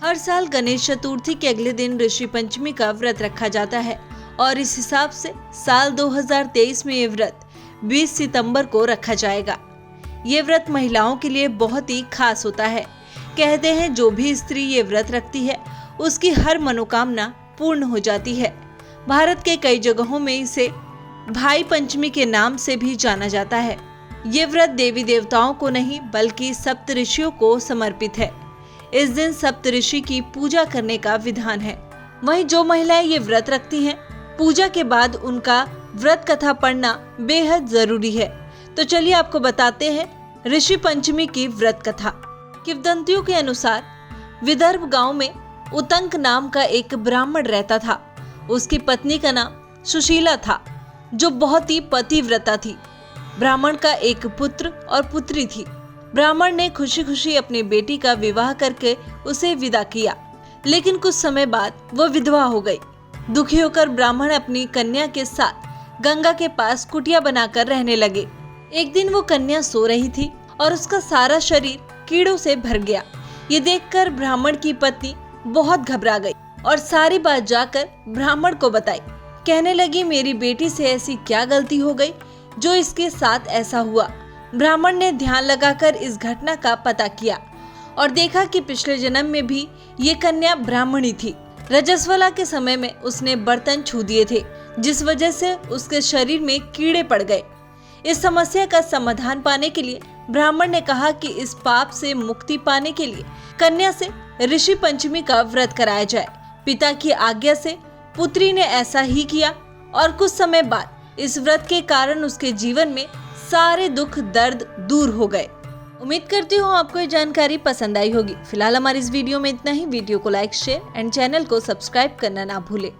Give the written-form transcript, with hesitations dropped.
हर साल गणेश चतुर्थी के अगले दिन ऋषि पंचमी का व्रत रखा जाता है और इस हिसाब से साल 2023 में ये व्रत 20 सितंबर को रखा जाएगा। ये व्रत महिलाओं के लिए बहुत ही खास होता है। कहते हैं जो भी स्त्री ये व्रत रखती है उसकी हर मनोकामना पूर्ण हो जाती है। भारत के कई जगहों में इसे भाई पंचमी के नाम से भी जाना जाता है। ये व्रत देवी देवताओं को नहीं बल्कि सप्तऋषियों को समर्पित है। इस दिन सप्तऋषि की पूजा करने का विधान है। वहीं जो महिलाएं ये व्रत रखती हैं, पूजा के बाद उनका व्रत कथा पढ़ना बेहद जरूरी है। तो चलिए आपको बताते हैं ऋषि पंचमी की व्रत कथा। किंवदंतियों के अनुसार विदर्भ गांव में उतंक नाम का एक ब्राह्मण रहता था। उसकी पत्नी का नाम सुशीला था, जो बहुत ही पतिव्रता थी। ब्राह्मण का एक पुत्र और पुत्री थी। ब्राह्मण ने खुशी खुशी अपनी बेटी का विवाह करके उसे विदा किया, लेकिन कुछ समय बाद वो विधवा हो गई। दुखी होकर ब्राह्मण अपनी कन्या के साथ गंगा के पास कुटिया बनाकर रहने लगे। एक दिन वो कन्या सो रही थी और उसका सारा शरीर कीड़ों से भर गया। ये देखकर ब्राह्मण की पत्नी बहुत घबरा गई और सारी बात जाकर ब्राह्मण को बताई। कहने लगी, मेरी बेटी से ऐसी क्या गलती हो गई जो इसके साथ ऐसा हुआ। ब्राह्मण ने ध्यान लगाकर इस घटना का पता किया और देखा कि पिछले जन्म में भी ये कन्या ब्राह्मणी थी। रजस्वला के समय में उसने बर्तन छू दिए थे, जिस वजह से उसके शरीर में कीड़े पड़ गए। इस समस्या का समाधान पाने के लिए ब्राह्मण ने कहा कि इस पाप से मुक्ति पाने के लिए कन्या से ऋषि पंचमी का व्रत कराया जाए। पिता की आज्ञा से पुत्री ने ऐसा ही किया और कुछ समय बाद इस व्रत के कारण उसके जीवन में सारे दुख दर्द दूर हो गए। उम्मीद करती हूँ आपको ये जानकारी पसंद आई होगी। फिलहाल हमारी इस वीडियो में इतना ही। वीडियो को लाइक, शेयर एंड चैनल को सब्सक्राइब करना ना भूलें।